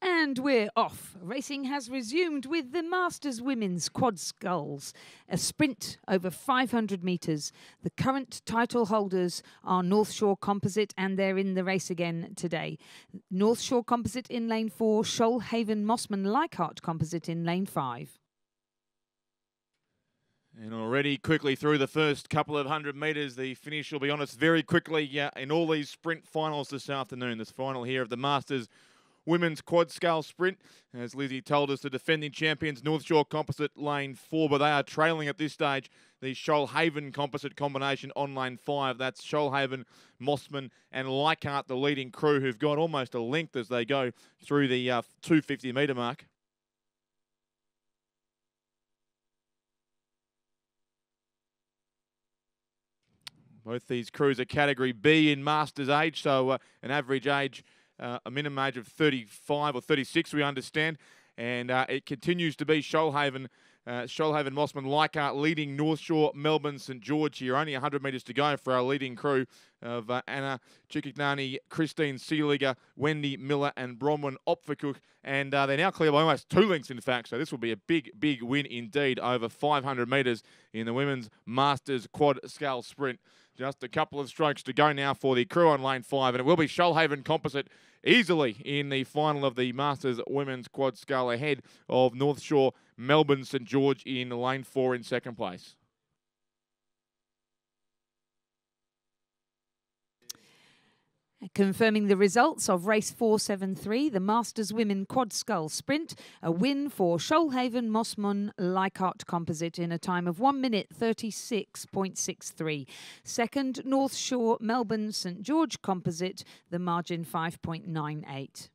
And we're off. Racing has resumed with the Masters Women's Quad Sculls, a sprint over 500 metres. The current title holders are North Shore Composite, and they're in the race again today. North Shore Composite in lane 4, Shoalhaven Mossman Leichhardt Composite in lane 5. And already quickly through the first couple of 100 metres, the finish will be on us very quickly in all these sprint finals this afternoon. This final here of the Masters Women's Quad Scull Sprint. As Lizzie told us, the defending champions, North Shore Composite lane 4, but they are trailing at this stage the Shoalhaven Composite combination on lane 5. That's Shoalhaven, Mossman and Leichhardt, the leading crew, who've got almost a length as they go through the 250 metre mark. Both these crews are Category B in Masters age, so an average age, a minimum age of 35 or 36, we understand. And it continues to be Shoalhaven, Mossman, Leichhardt leading North Shore, Melbourne, St George here. Only 100 metres to go for our leading crew of Anna Chikignani, Christine Seeliger, Wendy Miller and Bronwyn Opfercook. And they're now clear by almost 2 lengths, in fact. So this will be a big, big win indeed over 500 metres in the Women's Masters Quad Scull Sprint. Just a couple of strokes to go now for the crew on lane 5, and it will be Shoalhaven Composite easily in the final of the Masters Women's Quad Scull, ahead of North Shore, Melbourne, St George in lane 4 in second place. Confirming the results of race 473, the Masters Women Quad Scull Sprint, a win for Shoalhaven Mossman Leichhardt Composite in a time of 1 minute 36.63. Second, North Shore Melbourne St George Composite, the margin 5.98.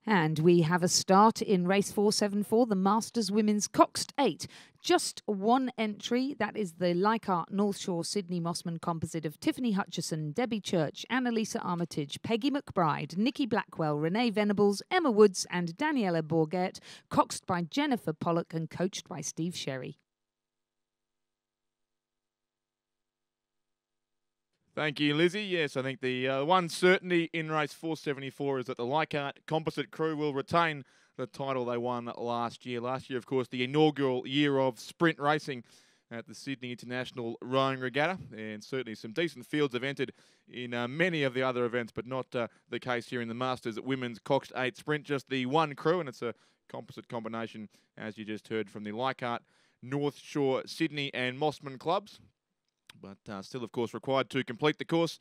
And we have a start in race 474, the Masters Women's Coxed 8. Just one entry. That is the Leichhardt North Shore Sydney Mossman composite of Tiffany Hutchison, Debbie Church, Annalisa Armitage, Peggy McBride, Nikki Blackwell, Renee Venables, Emma Woods and Daniela Bourget, coxed by Jennifer Pollock and coached by Steve Sherry. Thank you, Lizzie. Yes, I think the one certainty in race 474 is that the Leichhardt Composite crew will retain the title they won last year. Last year, of course, the inaugural year of sprint racing at the Sydney International Rowing Regatta, and certainly some decent fields have entered in many of the other events, but not the case here in the Masters Women's Coxed 8 Sprint. Just the one crew, and it's a composite combination, as you just heard from the Leichhardt, North Shore, Sydney and Mossman clubs. But still, of course, required to complete the course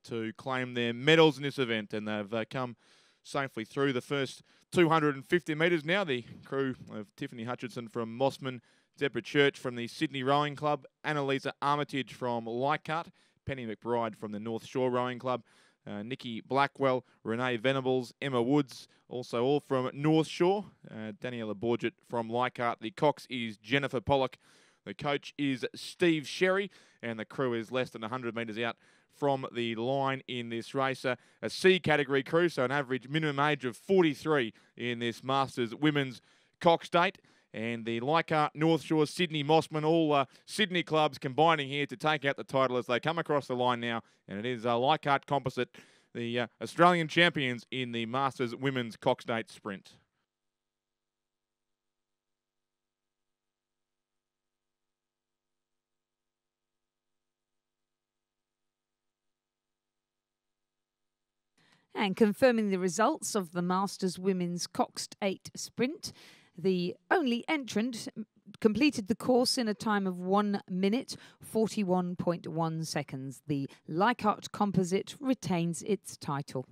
to claim their medals in this event. And they've come safely through the first 250 metres now. The crew of Tiffany Hutchinson from Mossman, Deborah Church from the Sydney Rowing Club, Annalisa Armitage from Leichhardt, Penny McBride from the North Shore Rowing Club, Nikki Blackwell, Renee Venables, Emma Woods, also all from North Shore, Daniela Borget from Leichhardt. The cox is Jennifer Pollock. The coach is Steve Sherry, and the crew is less than 100 metres out from the line in this race. A C category crew, so an average minimum age of 43 in this Masters Women's Coxed 8. And the Leichhardt, North Shore, Sydney, Mossman, all Sydney clubs combining here to take out the title as they come across the line now. And it is Leichhardt Composite, the Australian champions in the Masters Women's Coxed 8 Sprint. And confirming the results of the Masters Women's Coxed 8 Sprint, the only entrant completed the course in a time of 1 minute, 41.1 seconds. The Leichhardt Composite retains its title.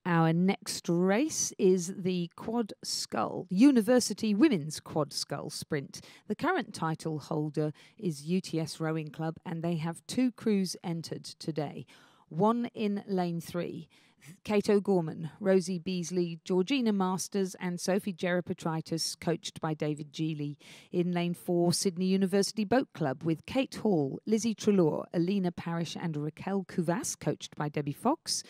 Our next race is the Quad Scull, University Women's Quad Scull Sprint. The current title holder is UTS Rowing Club, and they have 2 crews entered today. One in lane 3, Kate O'Gorman, Rosie Beasley, Georgina Masters and Sophie Gerapetritis, coached by David Geely. In lane 4, Sydney University Boat Club with Kate Hall, Lizzie Trelaw, Alina Parrish and Raquel Cuvas, coached by Debbie Fox.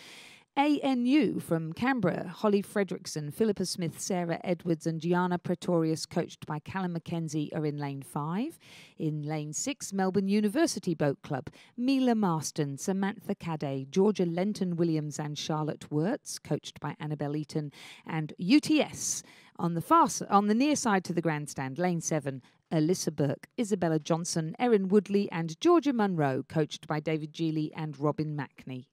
ANU from Canberra, Holly Fredrickson, Philippa Smith, Sarah Edwards and Gianna Pretorius, coached by Callum McKenzie, are in lane 5. In lane 6, Melbourne University Boat Club, Mila Marston, Samantha Caday, Georgia Lenton Williams and Charlotte Wirtz, coached by Annabelle Eaton, and UTS on the near side to the grandstand, lane 7, Alyssa Burke, Isabella Johnson, Erin Woodley and Georgia Munro, coached by David Geely and Robin Mackney.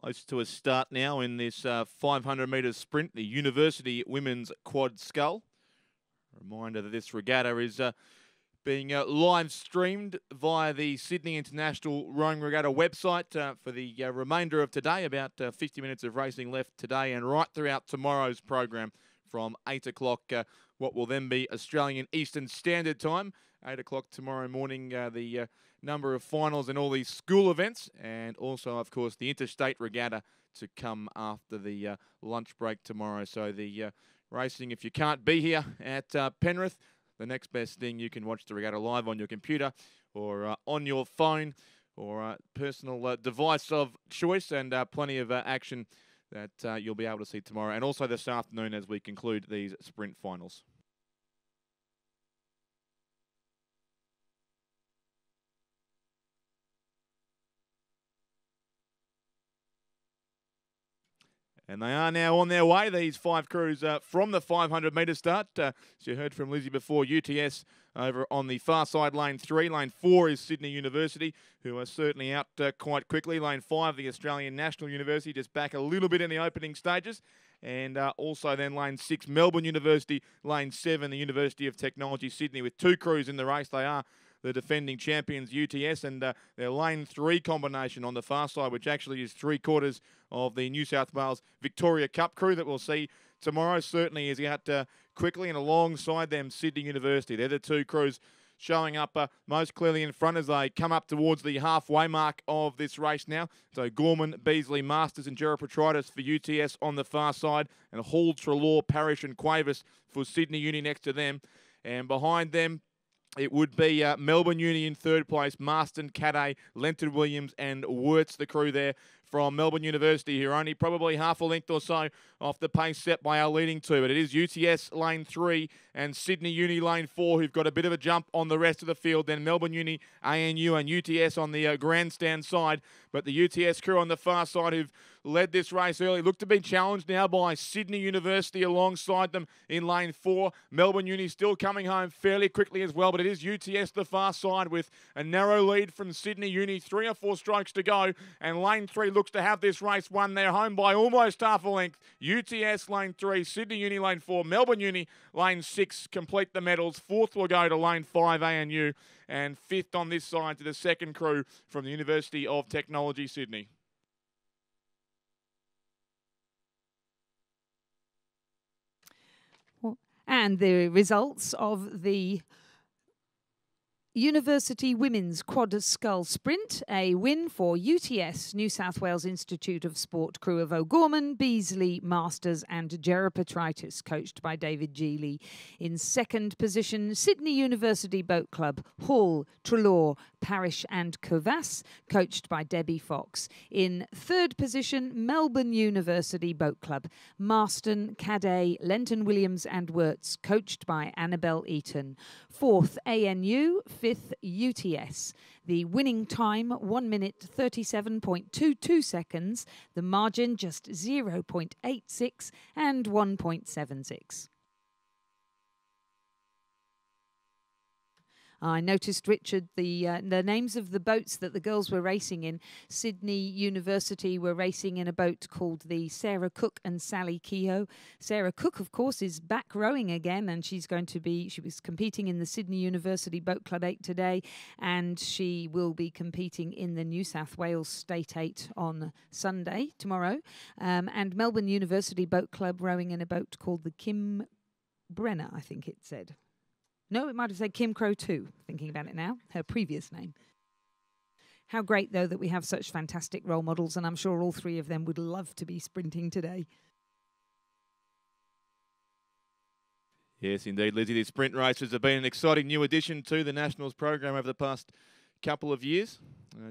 Close to a start now in this 500 metre sprint, the University Women's Quad Scull. Reminder that this regatta is being live streamed via the Sydney International Rowing Regatta website for the remainder of today. About 50 minutes of racing left today and right throughout tomorrow's program from 8 o'clock, what will then be Australian Eastern Standard Time. 8 o'clock tomorrow morning, the number of finals in all these school events, and also, of course, the interstate regatta to come after the lunch break tomorrow. So the racing, if you can't be here at Penrith, the next best thing, you can watch the regatta live on your computer or on your phone or personal device of choice, and plenty of action that you'll be able to see tomorrow and also this afternoon as we conclude these sprint finals. And they are now on their way, these 5 crews from the 500-metre start. As you heard from Lizzie before, UTS over on the far side, lane 3. Lane 4 is Sydney University, who are certainly out quite quickly. Lane 5, the Australian National University, just back a little bit in the opening stages. And also then lane 6, Melbourne University. Lane 7, the University of Technology, Sydney, with 2 crews in the race. They are the defending champions, UTS, and their lane 3 combination on the far side, which actually is 3/4 of the New South Wales Victoria Cup crew that we'll see tomorrow, certainly is out quickly, and alongside them, Sydney University. They're the 2 crews showing up most clearly in front as they come up towards the halfway mark of this race now. So Gorman, Beasley, Masters and Geropetritis for UTS on the far side, and Hall, Treloar, Parrish and Quavis for Sydney Uni next to them. And behind them, it would be Melbourne Uni in 3rd place, Marston, Cadet, Lenton Williams and Wirtz, the crew there from Melbourne University, who are only probably half a length or so off the pace set by our leading 2. But it is UTS lane 3 and Sydney Uni lane 4 who've got a bit of a jump on the rest of the field. Then Melbourne Uni, ANU and UTS on the grandstand side. But the UTS crew on the far side who've led this race early look to be challenged now by Sydney University alongside them in lane 4. Melbourne Uni still coming home fairly quickly as well, but it is UTS the far side with a narrow lead from Sydney Uni, 3 or 4 strokes to go, and lane 3 looks to have this race won. They're home by almost half a length. UTS lane 3, Sydney Uni lane 4, Melbourne Uni lane 6 complete the medals. 4th will go to lane 5 ANU, and 5th on this side to the 2nd crew from the University of Technology, Sydney. And the results of the University Women's Quad Scull Sprint, a win for UTS, New South Wales Institute of Sport crew of O'Gorman, Beasley, Masters and Geropetritis, coached by David Geely. In 2nd position, Sydney University Boat Club, Hall, Treloar, Parrish and Kovas, coached by Debbie Fox. In 3rd position, Melbourne University Boat Club, Marston, Cadet, Lenton Williams and Wirtz, coached by Annabelle Eaton. 4th, ANU, 5th, UTS. The winning time, 1 minute 37.22 seconds. The margin, just 0.86 and 1.76. I noticed, Richard, the names of the boats that the girls were racing in. Sydney University were racing in a boat called the Sarah Cook and Sally Kehoe. Sarah Cook, of course, is back rowing again, and she was competing in the Sydney University Boat Club 8 today, and she will be competing in the New South Wales State 8 on Sunday, tomorrow. And Melbourne University Boat Club rowing in a boat called the Kim Brenner, I think it said. No, it might have said Kim Crow 2, thinking about it now, her previous name. How great, though, that we have such fantastic role models, and I'm sure all 3 of them would love to be sprinting today. Yes, indeed, Lizzie. These sprint races have been an exciting new addition to the Nationals program over the past couple of years.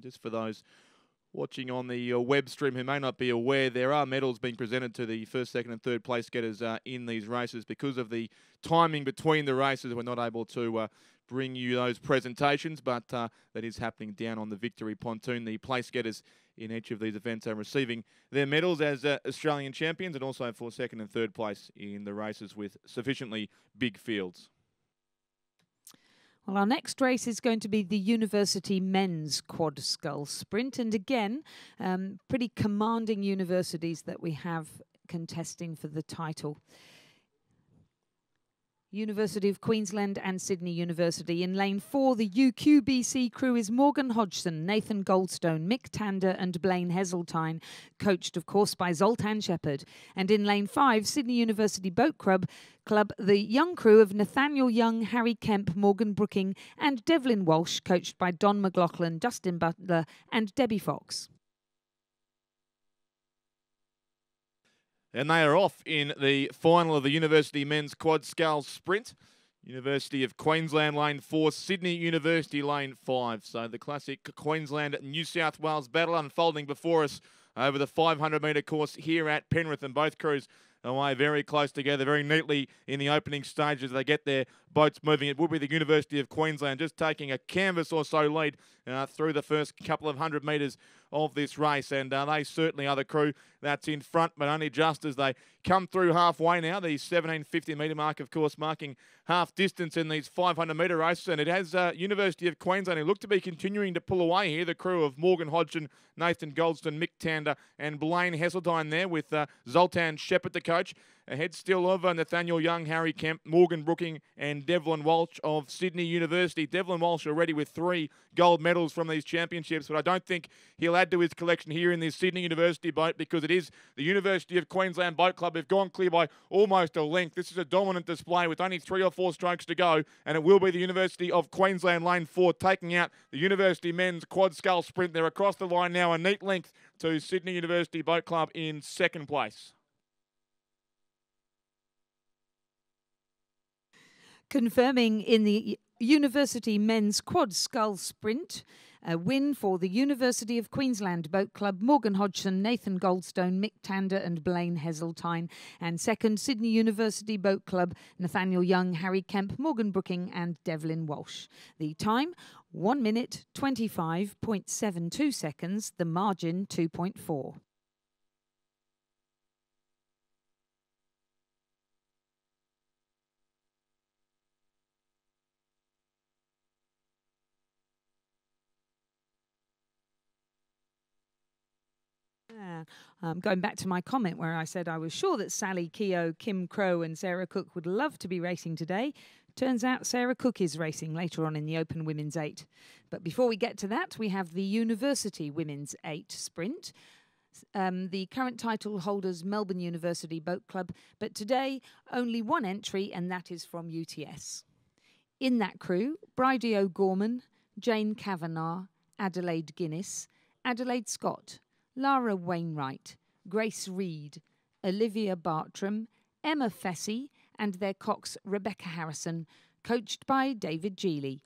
Just for those watching on the web stream who may not be aware, there are medals being presented to the 1st, 2nd and 3rd place getters in these races. Because of the timing between the races, we're not able to bring you those presentations, but that is happening down on the Victory Pontoon. The place getters in each of these events are receiving their medals as Australian champions, and also for 2nd and 3rd place in the races with sufficiently big fields. Well, our next race is going to be the University Men's Quad Scull Sprint. And again, pretty commanding universities that we have contesting for the title. University of Queensland and Sydney University. In lane 4, the UQBC crew is Morgan Hodgson, Nathan Goldstone, Mick Tander and Blaine Heseltine, coached of course by Zoltan Shepherd. And in lane 5, Sydney University Boat Club, the young crew of Nathaniel Young, Harry Kemp, Morgan Brooking and Devlin Walsh, coached by Don McLaughlin, Dustin Butler and Debbie Fox. And they are off in the final of the University Men's Quad Sculls Sprint. University of Queensland lane 4, Sydney University lane 5. So the classic Queensland-New South Wales battle unfolding before us over the 500-metre course here at Penrith, and both crews away very close together, very neatly in the opening stages. They get their boats moving. It will be the University of Queensland just taking a canvas or so lead through the first couple of 100 metres of this race, and they certainly are the crew that's in front, but only just as they come through halfway now. The 1750 metre mark, of course, marking half distance in these 500 metre races, and it has University of Queensland who look to be continuing to pull away here. The crew of Morgan Hodgson, Nathan Goldstone, Mick Tander and Blaine Heseltine there with Zoltan Shepherd, the coach. Ahead still of Nathaniel Young, Harry Kemp, Morgan Brooking and Devlin Walsh of Sydney University. Devlin Walsh already with 3 gold medals from these championships, but I don't think he'll add to his collection here in this Sydney University boat, because it is the University of Queensland Boat Club. They've gone clear by almost a length. This is a dominant display with only 3 or 4 strokes to go, and it will be the University of Queensland lane 4 taking out the University Men's Quad Scull Sprint. They're across the line now, a neat length to Sydney University Boat Club in second place. Confirming in the University Men's Quad Scull Sprint, a win for the University of Queensland Boat Club, Morgan Hodgson, Nathan Goldstone, Mick Tander and Blaine Heseltine. And second, Sydney University Boat Club, Nathaniel Young, Harry Kemp, Morgan Brooking and Devlin Walsh. The time, 1 minute 25.72 seconds, the margin 2.4. Going back to my comment where I said I was sure that Sally Keogh, Kim Crow and Sarah Cook would love to be racing today. Turns out Sarah Cook is racing later on in the Open Women's 8. But before we get to that, we have the University Women's 8 Sprint. The current title holders Melbourne University Boat Club, but today only one entry, and that is from UTS. In that crew, Bridie O'Gorman, Jane Kavanagh, Adelaide Guinness, Adelaide Scott, Lara Wainwright, Grace Reed, Olivia Bartram, Emma Fessy and their cox Rebecca Harrison, coached by David Geely.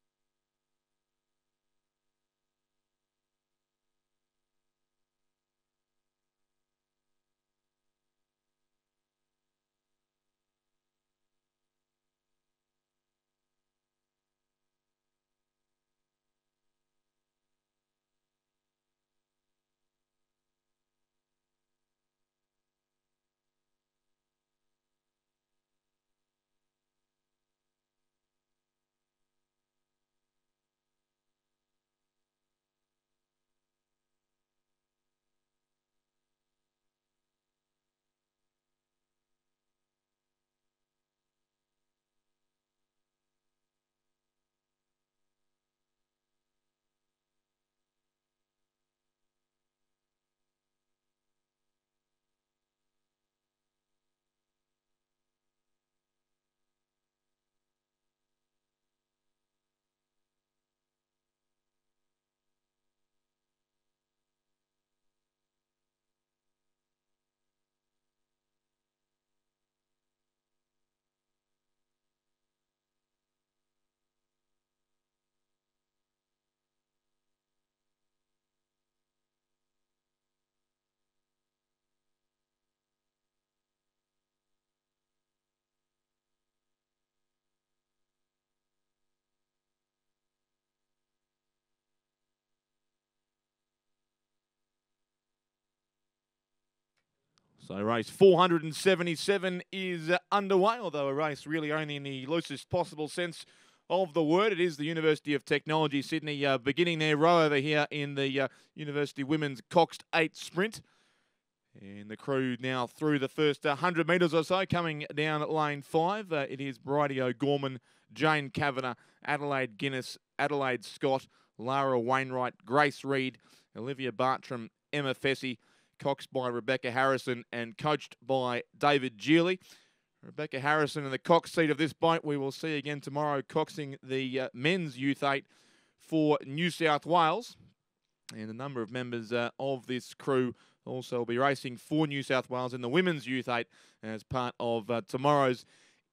So race 477 is underway, although a race really only in the loosest possible sense of the word. It is the University of Technology Sydney beginning their row over here in the University Women's Coxed 8 Sprint. And the crew now through the first 100 metres or so, coming down at lane 5. It is Bridie O'Gorman, Jane Kavanagh, Adelaide Guinness, Adelaide Scott, Lara Wainwright, Grace Reed, Olivia Bartram, Emma Fessy, coxed by Rebecca Harrison and coached by David Geely. Rebecca Harrison in the cox seat of this boat. We will see again tomorrow coxing the men's Youth 8 for New South Wales. And a number of members of this crew also will be racing for New South Wales in the Women's Youth 8 as part of tomorrow's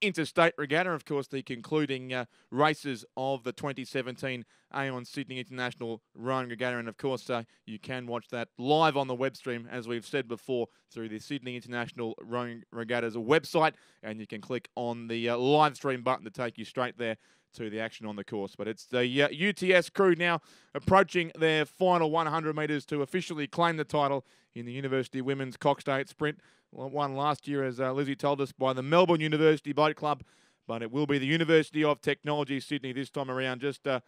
interstate regatta. Of course, the concluding races of the 2017 Aon Sydney International Rowing Regatta. And of course, you can watch that live on the web stream, as we've said before, through the Sydney International Rowing Regatta's website. And you can click on the live stream button to take you straight there to the action on the course. But it's the UTS crew now approaching their final 100 metres to officially claim the title in the University Women's Coxed 8 Sprint. Won last year, as Lizzie told us, by the Melbourne University Boat Club, but it will be the University of Technology Sydney this time around. Just a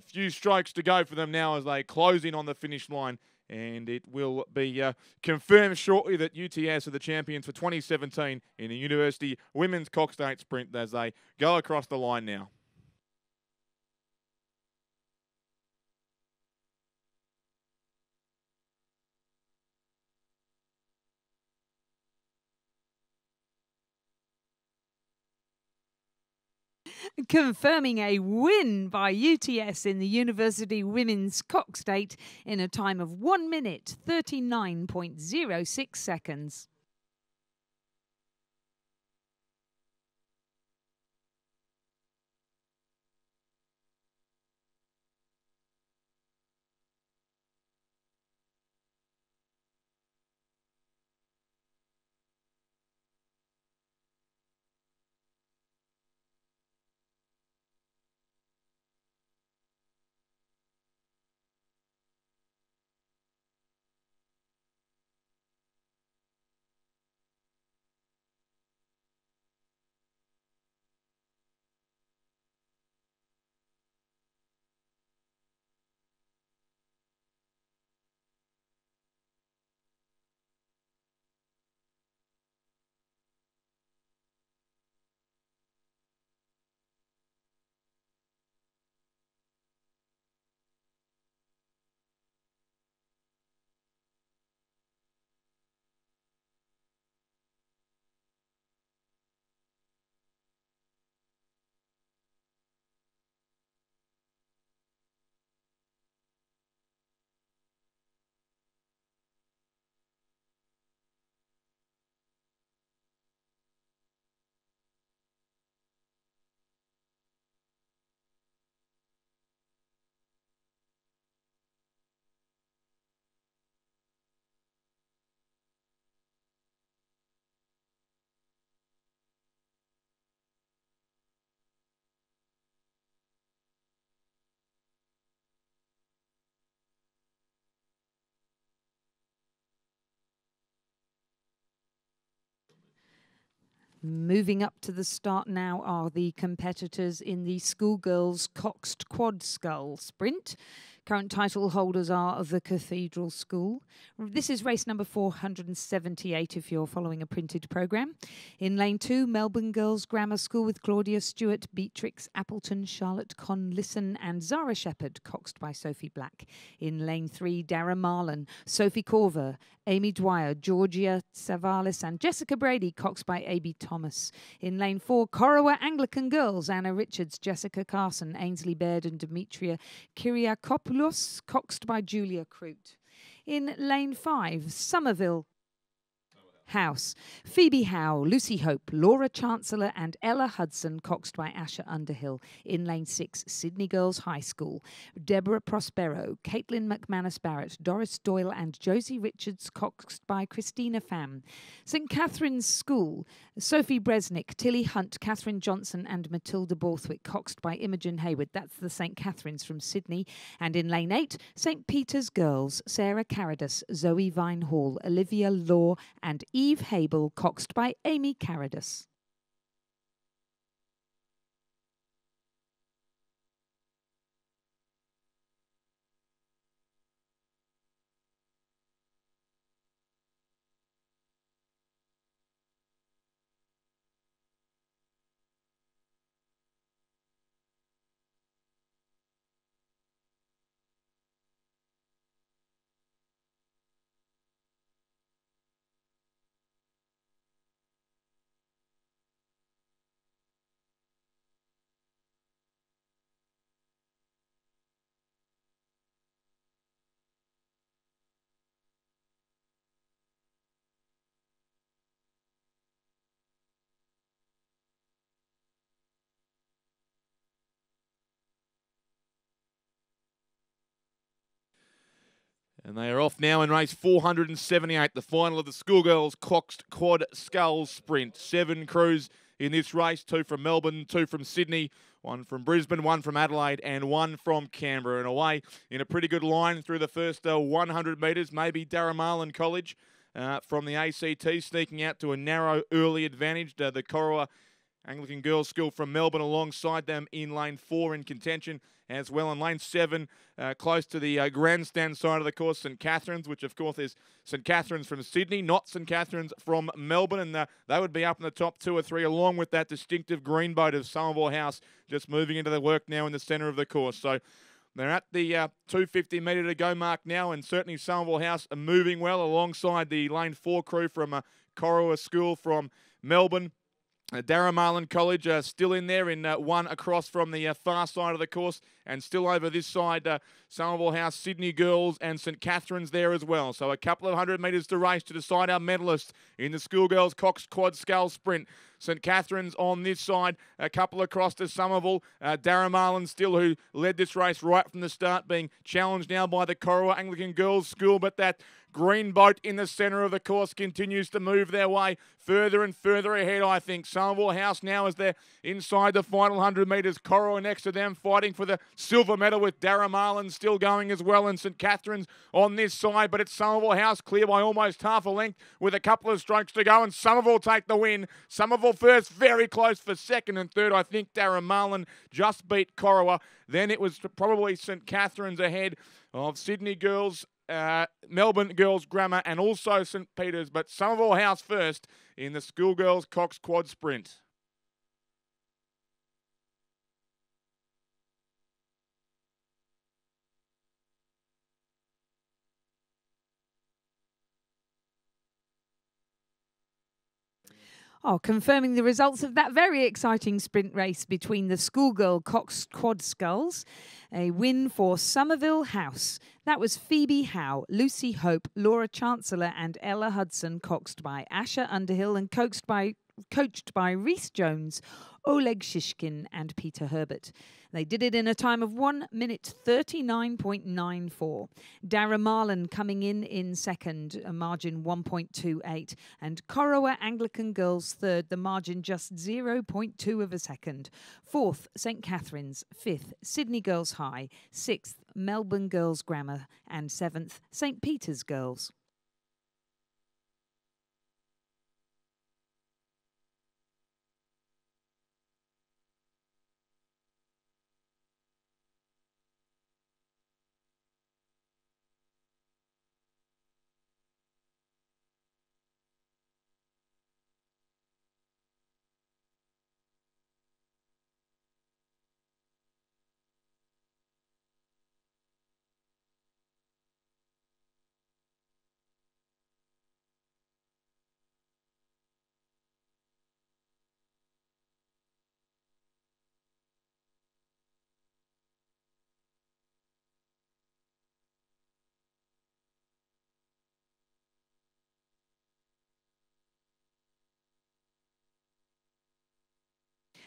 few strokes to go for them now as they close in on the finish line, and it will be confirmed shortly that UTS are the champions for 2017 in the University Women's Coxed 8 Sprint as they go across the line now. Confirming a win by UTS in the University Women's Coxed 8 in a time of 1 minute 39.06 seconds. Moving up to the start now are the competitors in the Schoolgirls Coxed Quad Scull Sprint. Current title holders are of the Cathedral School. This is race number 478 if you're following a printed programme. In lane 2, Melbourne Girls Grammar School with Claudia Stewart, Beatrix Appleton, Charlotte Conlisson and Zara Shepherd, coxed by Sophie Black. In lane 3, Dara Marlin, Sophie Corver, Amy Dwyer, Georgia Savalis and Jessica Brady, coxed by A.B. Thomas. In lane 4, Corowa Anglican Girls, Anna Richards, Jessica Carson, Ainsley Baird and Demetria Kyriakopoulos, coxed by Julia Crute. In lane 5, Somerville House, Phoebe Howe, Lucy Hope, Laura Chancellor and Ella Hudson, coxed by Asher Underhill. In lane 6, Sydney Girls High School, Deborah Prospero, Caitlin McManus Barrett, Doris Doyle and Josie Richards, coxed by Christina Pham. St Catherine's School, Sophie Bresnick, Tilly Hunt, Catherine Johnson and Matilda Borthwick, coxed by Imogen Hayward. That's the St Catherine's from Sydney. And in lane 8, St Peter's Girls, Sarah Caradus, Zoe Vinehall, Olivia Law and Eve Hable, coxed by Amy Caradus. And they are off now in race 478, the final of the Schoolgirls Coxed Quad Sculls Sprint. 7 crews in this race, 2 from Melbourne, 2 from Sydney, 1 from Brisbane, 1 from Adelaide and 1 from Canberra. And away in a pretty good line through the first 100 metres, maybe Darramarlin College from the ACT sneaking out to a narrow early advantage. The Corowa Anglican Girls School from Melbourne alongside them in lane 4 in contention as well. In lane 7, close to the grandstand side of the course, St Catherine's, which of course is St Catherine's from Sydney, not St Catherine's from Melbourne. And they would be up in the top 2 or 3 along with that distinctive green boat of Somerville House just moving into the work now in the centre of the course. So they're at the 250 metre to go mark now, and certainly Somerville House are moving well alongside the lane 4 crew from Corowa School from Melbourne. Darramarlin College still in there in 1 across from the far side of the course, and still over this side, Somerville House, Sydney Girls and St Catherine's there as well. So a couple of 100 metres to race to decide our medalists in the Schoolgirls Cox Quad Scull Sprint. St Catherine's on this side, a couple across to Somerville. Darramarlin still, who led this race right from the start, being challenged now by the Corowa Anglican Girls School, but that green boat in the centre of the course continues to move their way further and further ahead, I think. Somerville House now as they're inside the final 100 metres. Corowa next to them fighting for the silver medal with Darramarlin still going as well, and St Catherine's on this side, but it's Somerville House clear by almost half a length with a couple of strokes to go, and Somerville take the win. Somerville first, very close for second and third. I think Darramarlin just beat Corowa. Then it was probably St Catherine's ahead of Sydney Girls, Melbourne Girls Grammar and also St Peter's, but Somerville House first in the Schoolgirls Cox Quad Sprint. Oh, confirming the results of that very exciting sprint race between the Schoolgirl Cox Quad Sculls. A win for Somerville House. That was Phoebe Howe, Lucy Hope, Laura Chancellor and Ella Hudson, coxed by Asher Underhill and coached by Rhys Jones, Oleg Shishkin and Peter Herbert. They did it in a time of 1 minute 39.94. Darramarlin coming in second, a margin 1.28, and Corowa Anglican Girls third, the margin just 0.2 of a second. Fourth, St Catherine's. Fifth, Sydney Girls High. Sixth, Melbourne Girls Grammar, and seventh, St Peter's Girls.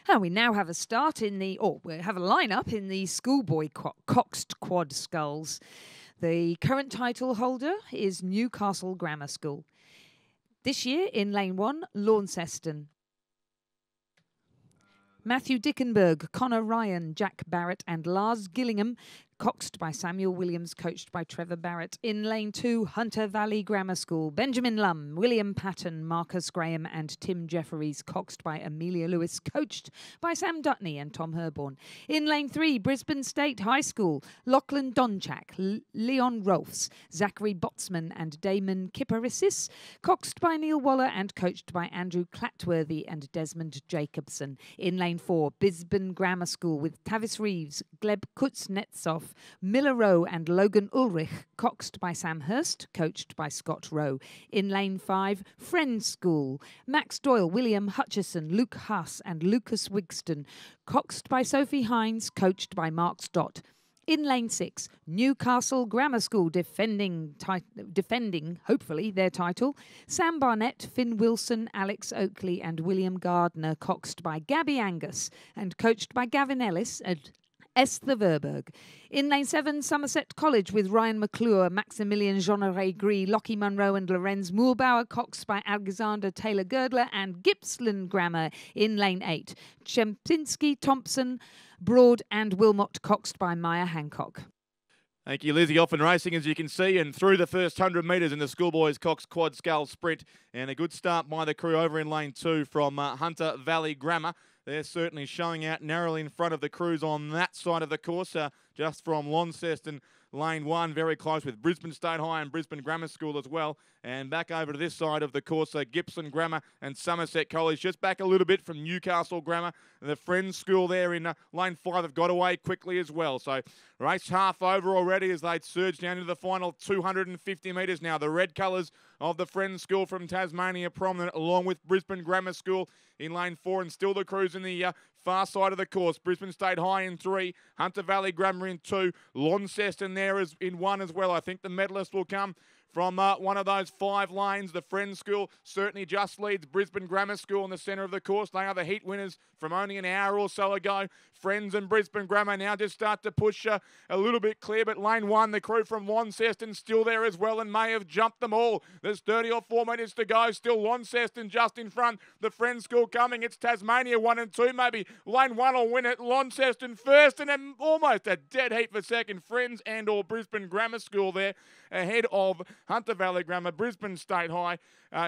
And we now have a start in the, we have a lineup in the schoolboy coxed quad sculls. The current title holder is Newcastle Grammar School. This year in lane 1, Launceston. Matthew Dickenberg, Connor Ryan, Jack Barrett and Lars Gillingham, coxed by Samuel Williams, coached by Trevor Barrett. In lane 2, Hunter Valley Grammar School, Benjamin Lum, William Patton, Marcus Graham and Tim Jefferies, coxed by Amelia Lewis, coached by Sam Dutney and Tom Herborn. In lane 3, Brisbane State High School, Lachlan Donchak, Leon Rolfs, Zachary Botsman and Damon Kiparissis, coxed by Neil Waller and coached by Andrew Clatworthy and Desmond Jacobson. In lane 4, Brisbane Grammar School with Tavis Reeves, Gleb Kuznetsov, Miller Rowe and Logan Ulrich, coxed by Sam Hurst, coached by Scott Rowe. In lane 5, Friends School, Max Doyle, William Hutchison, Luke Huss and Lucas Wigston, coxed by Sophie Hines, coached by Mark Stott. In lane 6, Newcastle Grammar School defending hopefully their title. Sam Barnett, Finn Wilson, Alex Oakley and William Gardner, coxed by Gabby Angus and coached by Gavin Ellis Esther Verberg. In lane 7, Somerset College with Ryan McClure, Maximilian Jeanneret Gris, Lockie Munro and Lorenz Moorbauer, coxed by Alexander Taylor Girdler, and Gippsland Grammar in lane 8. Chempinski, Thompson, Broad and Wilmot, coxed by Maya Hancock. Thank you, Lizzie. Off and racing, as you can see, and through the first 100 metres in the Schoolboys Cox Quad Skull Sprint. And a good start by the crew over in lane 2 from Hunter Valley Grammar. They're certainly showing out narrowly in front of the crews on that side of the course, just from Launceston. Lane 1, very close with Brisbane State High and Brisbane Grammar School as well. And back over to this side of the course, Gippsland Grammar and Somerset College. Just back a little bit from Newcastle Grammar. The Friends School there in lane 5 have got away quickly as well. So race half over already as they surge down into the final 250 metres now. The red colours of the Friends School from Tasmania prominent, along with Brisbane Grammar School in lane 4, and still the crews in the far side of the course. Brisbane State High in 3, Hunter Valley Grammar in 2, Launceston there is in 1 as well. I think the medalist will come from one of those 5 lanes. The Friends School certainly just leads Brisbane Grammar School in the centre of the course. They are the heat winners from only an hour or so ago. Friends and Brisbane Grammar now just start to push a little bit clear, but lane 1, the crew from Launceston still there as well and may have jumped them all. There's 30 or 4 minutes to go. Still Launceston just in front. The Friends School coming. It's Tasmania 1 and 2 maybe. Lane 1 will win it. Launceston first and then almost a dead heat for second. Friends and or Brisbane Grammar School there ahead of Hunter Valley Grammar, Brisbane State High.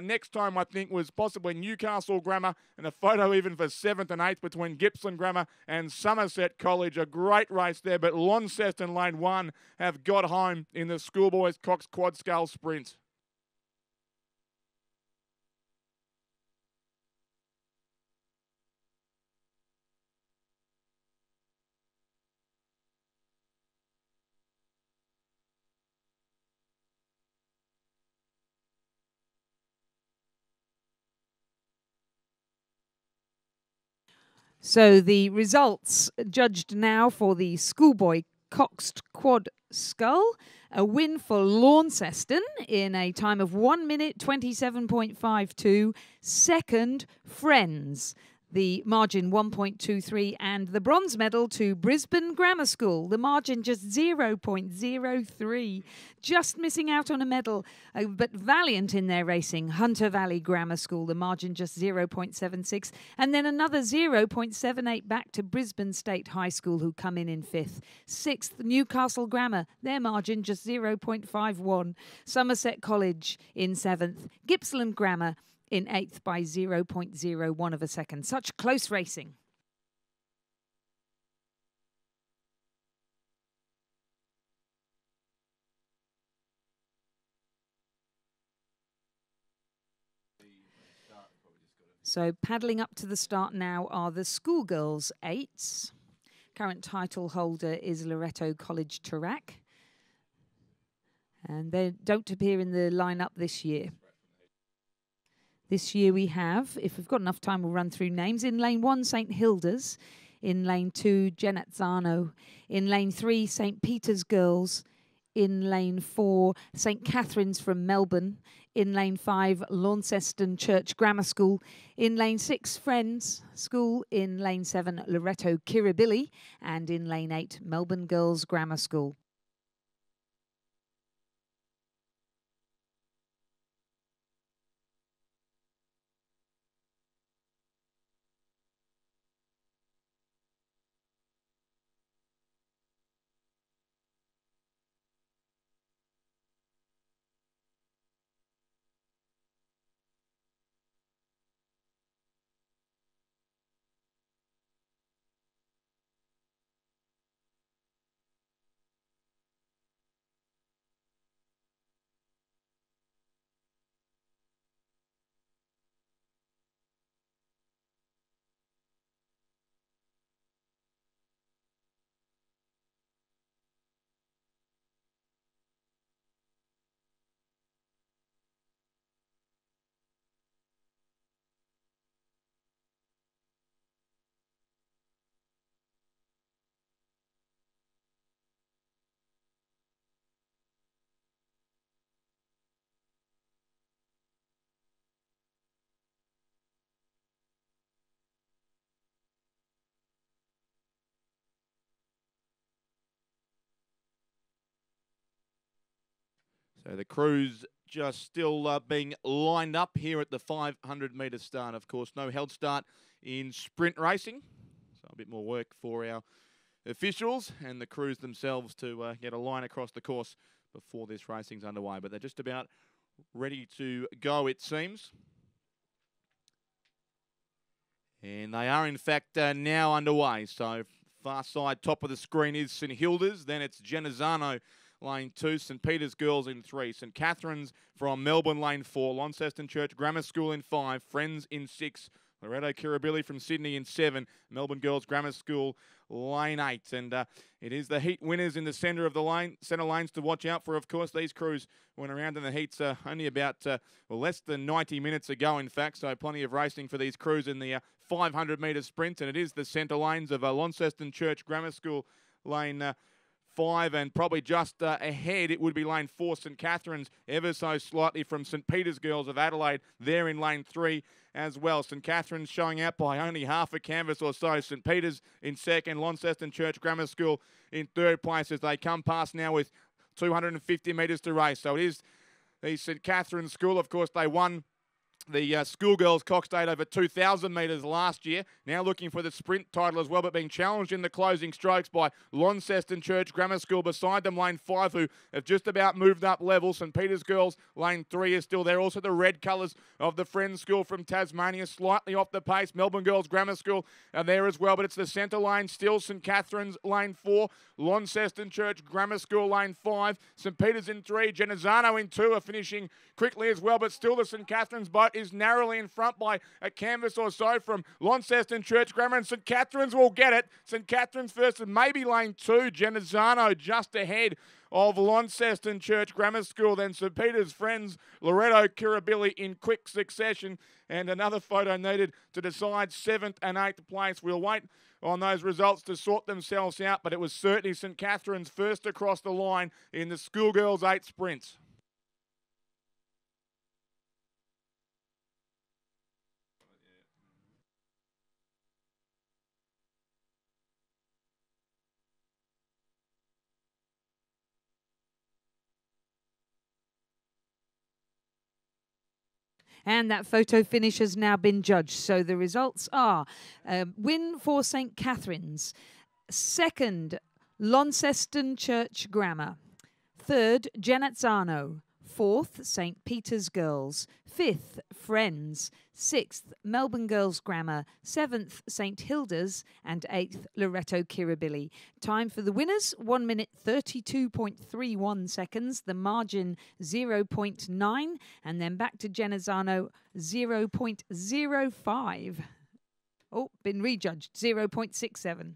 Next time I think was possibly Newcastle Grammar, and a photo even for 7th and 8th between Gippsland Grammar and Somerset College. A great race there, but Launceston lane 1 have got home in the Schoolboys Cox Quad Skull Sprint. So the results judged now for the Schoolboy Coxed Quad Skull. A win for Launceston in a time of 1 minute 27.52. Second, Friends. The margin 1.23, and the bronze medal to Brisbane Grammar School. The margin just 0.03. Just missing out on a medal, but valiant in their racing. Hunter Valley Grammar School, the margin just 0.76. And then another 0.78 back to Brisbane State High School, who come in 5th. 6th, Newcastle Grammar, their margin just 0.51. Somerset College in 7th. Gippsland Grammar in 8th by 0.01 of a second. Such close racing. So paddling up to the start now are the Schoolgirls 8s. Current title holder is Loreto College Tarak. And they don't appear in the lineup this year. This year we have, if we've got enough time, we'll run through names. In lane 1, St Hilda's. In lane 2, Genazzano. In lane 3, St Peter's Girls. In lane 4, St Catherine's from Melbourne. In lane 5, Launceston Church Grammar School. In lane 6, Friends School. In lane 7, Loreto Kirribilli. And in lane 8, Melbourne Girls Grammar School. So the crews just still being lined up here at the 500-metre start. Of course, no held start in sprint racing. So a bit more work for our officials and the crews themselves to get a line across the course before this racing's underway. But they're just about ready to go, it seems. And they are, in fact, now underway. So far side, top of the screen is St Hilda's. Then it's Genazzano, lane 2. St Peter's Girls in 3. St Catherine's from Melbourne, lane 4. Launceston Church Grammar School in 5. Friends in 6. Loretto Kirribilli from Sydney in 7. Melbourne Girls Grammar School, lane 8. And it is the heat winners in the centre of the lane, centre lanes to watch out for. Of course, these crews went around in the heats only about less than 90 minutes ago, in fact. So plenty of racing for these crews in the 500-metre sprint. And it is the centre lanes of Launceston Church Grammar School, lane 5, and probably just ahead it would be lane 4, St Catherine's, ever so slightly from St Peter's Girls of Adelaide, there in lane 3 as well. St Catherine's showing out by only half a canvas or so. St Peter's in 2nd, Launceston Church Grammar School in 3rd place as they come past now with 250 metres to race. So it is the St Catherine's School. Of course, they won the schoolgirls Cox State over 2,000 metres last year. Now looking for the sprint title as well, but being challenged in the closing strokes by Launceston Church Grammar School. Beside them, lane 5, who have just about moved up level. St Peter's Girls, lane 3 is still there. Also the red colours of the Friends School from Tasmania, slightly off the pace. Melbourne Girls Grammar School are there as well, but it's the centre lane still. St Catherine's, lane 4. Launceston Church Grammar School, lane 5. St Peter's in 3. Genazzano in 2 are finishing quickly as well, but still the St Catherine's boat is narrowly in front by a canvas or so from Launceston Church Grammar, and St Catherine's will get it. St Catherine's first and maybe lane 2. Genazzano just ahead of Launceston Church Grammar School, then St Peter's Friends, Loretto Kirribilli in quick succession, and another photo needed to decide 7th and 8th place. We'll wait on those results to sort themselves out, but it was certainly St Catherine's first across the line in the schoolgirls 8 sprints. And that photo finish has now been judged. So the results are win for St Catherine's, 2nd, Launceston Church Grammar, 3rd, Genazzano, 4th, St Peter's Girls, 5th, Friends, 6th, Melbourne Girls Grammar, 7th, St Hilda's, and 8th, Loretto Kirribilli. Time for the winners, 1 minute 32.31 seconds, the margin 0.9, and then back to Genazzano, 0.05. Oh, been rejudged, 0.67.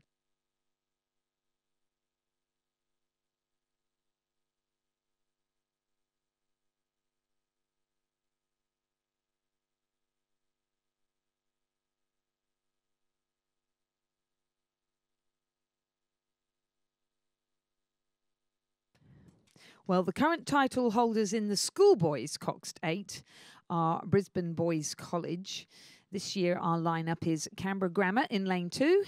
Well, the current title holders in the schoolboys Coxed 8 are Brisbane Boys College. This year our lineup is Canberra Grammar in lane 2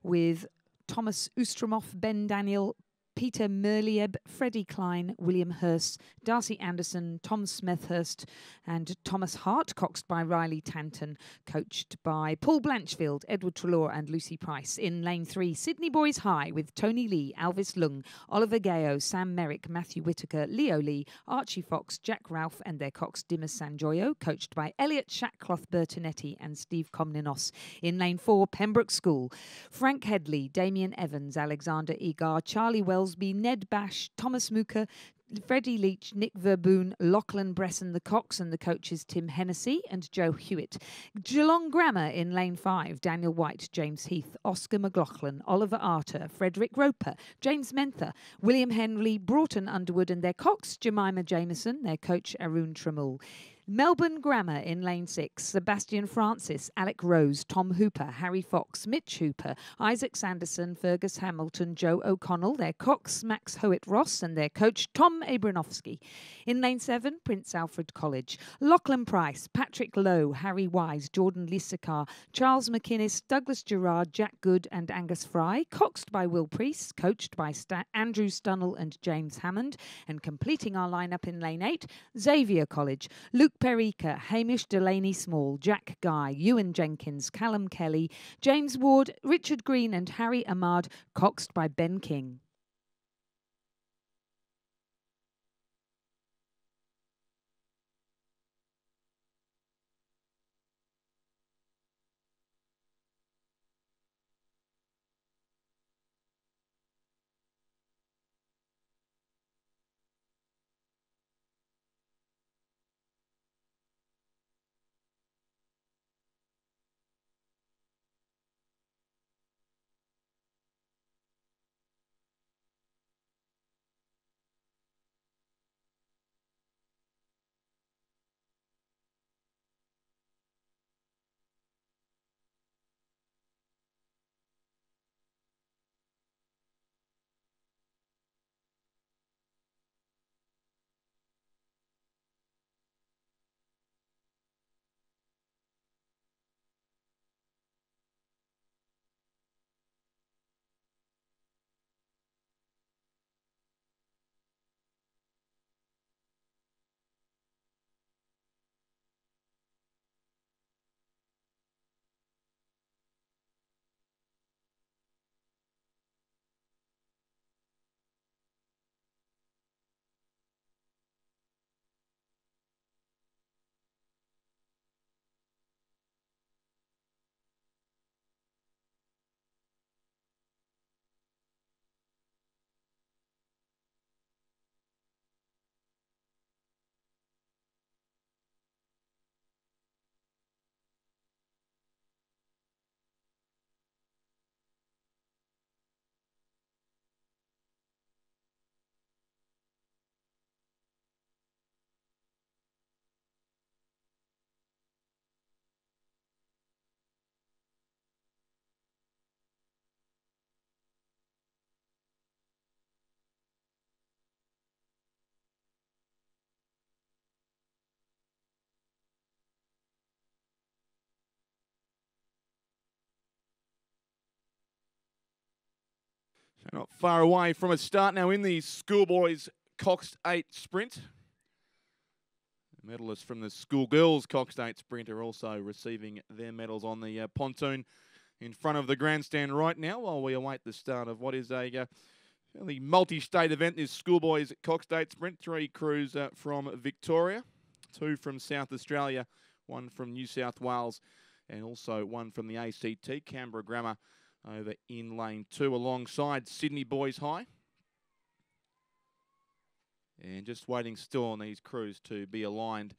with Thomas Oostramoff, Ben Daniel, Peter Merlieb, Freddie Klein, William Hurst, Darcy Anderson, Tom Smethurst and Thomas Hart, coxed by Riley Tanton, coached by Paul Blanchfield, Edward Trelaw and Lucy Price. In lane 3, Sydney Boys High with Tony Lee, Alvis Lung, Oliver Gao, Sam Merrick, Matthew Whitaker, Leo Lee, Archie Fox, Jack Ralph and their cox Dimas Sanjoyo, coached by Elliot Shackcloth Bertinetti and Steve Komninos. In lane 4, Pembroke School, Frank Headley, Damien Evans, Alexander Egar, Charlie Wellsby, Ned Bash, Thomas Mooker, Freddie Leach, Nick Verboon, Lachlan Bresson, the cox and the coaches Tim Hennessy and Joe Hewitt. Geelong Grammar in lane 5, Daniel White, James Heath, Oscar McLaughlin, Oliver Arter, Frederick Roper, James Menther, William Henley, Broughton Underwood and their cox Jemima Jameson, their coach Arun Tramul. Melbourne Grammar in lane 6. Sebastian Francis, Alec Rose, Tom Hooper, Harry Fox, Mitch Hooper, Isaac Sanderson, Fergus Hamilton, Joe O'Connell, their cox Max Howitt-Ross and their coach Tom Abranovsky. In lane 7, Prince Alfred College. Lachlan Price, Patrick Lowe, Harry Wise, Jordan Lissakar, Charles McInnes, Douglas Gerard, Jack Good and Angus Fry. Coxed by Will Priest, coached by Andrew Stunnell and James Hammond. And completing our lineup in lane 8, Xavier College. Luke Perica, Hamish Delaney Small, Jack Guy, Ewan Jenkins, Callum Kelly, James Ward, Richard Green and Harry Ahmad, coxed by Ben King. Not far away from a start now in the schoolboys Coxed 8 sprint. Medalists from the schoolgirls Coxed 8 sprint are also receiving their medals on the pontoon in front of the grandstand right now while we await the start of what is a fairly multi-state event. This schoolboys Coxed 8 sprint. 3 crews from Victoria, 2 from South Australia, 1 from New South Wales, and also 1 from the ACT, Canberra Grammar, over in lane 2 alongside Sydney Boys High. And just waiting still on these crews to be aligned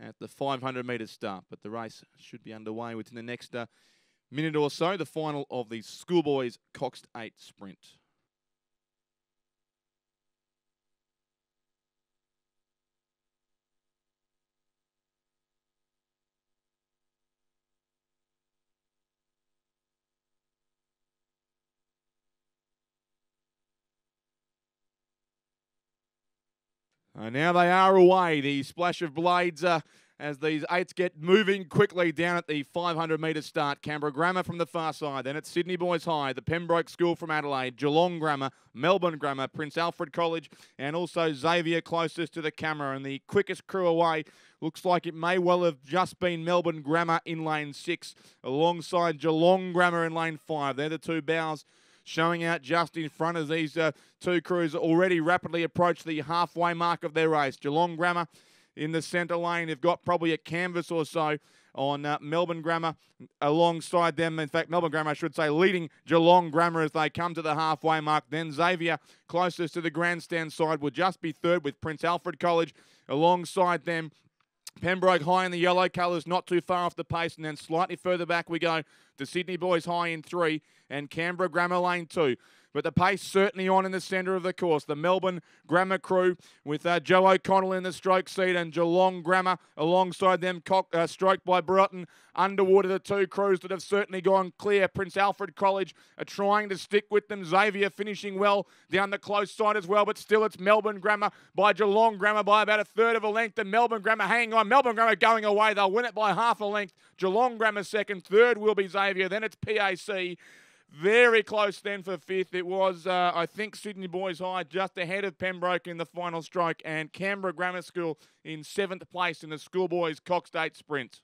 at the 500 metre start. But the race should be underway within the next minute or so. The final of the schoolboys Coxed 8 sprint. Now they are away. The splash of blades as these 8s get moving quickly down at the 500 metre start. Canberra Grammar from the far side. Then it's Sydney Boys High, the Pembroke School from Adelaide, Geelong Grammar, Melbourne Grammar, Prince Alfred College, and also Xavier closest to the camera. And the quickest crew away looks like it may well have just been Melbourne Grammar in lane 6 alongside Geelong Grammar in lane 5. They're the 2 bows showing out just in front as these 2 crews already rapidly approach the halfway mark of their race. Geelong Grammar in the centre lane have got probably a canvas or so on Melbourne Grammar alongside them. In fact, Melbourne Grammar, I should say, leading Geelong Grammar as they come to the halfway mark. Then Xavier, closest to the grandstand side, will just be third with Prince Alfred College alongside them. Pembroke High in the yellow colours, not too far off the pace, and then slightly further back we go The Sydney Boys High in 3 and Canberra Grammar Lane 2. But the pace certainly on in the centre of the course. The Melbourne Grammar crew with Joe O'Connell in the stroke seat and Geelong Grammar alongside them, stroked by Broughton. Underwater, the two crews that have certainly gone clear. Prince Alfred College are trying to stick with them. Xavier finishing well down the close side as well, but still it's Melbourne Grammar by Geelong Grammar by about a third of a length. And Melbourne Grammar hanging on. Melbourne Grammar going away. They'll win it by half a length. Geelong Grammar second. Third will be Xavier. Then it's PAC. Very close then for fifth. It was, I think, Sydney Boys High just ahead of Pembroke in the final stroke and Canberra Grammar School in 7th place in the Schoolboys Cox State Sprint.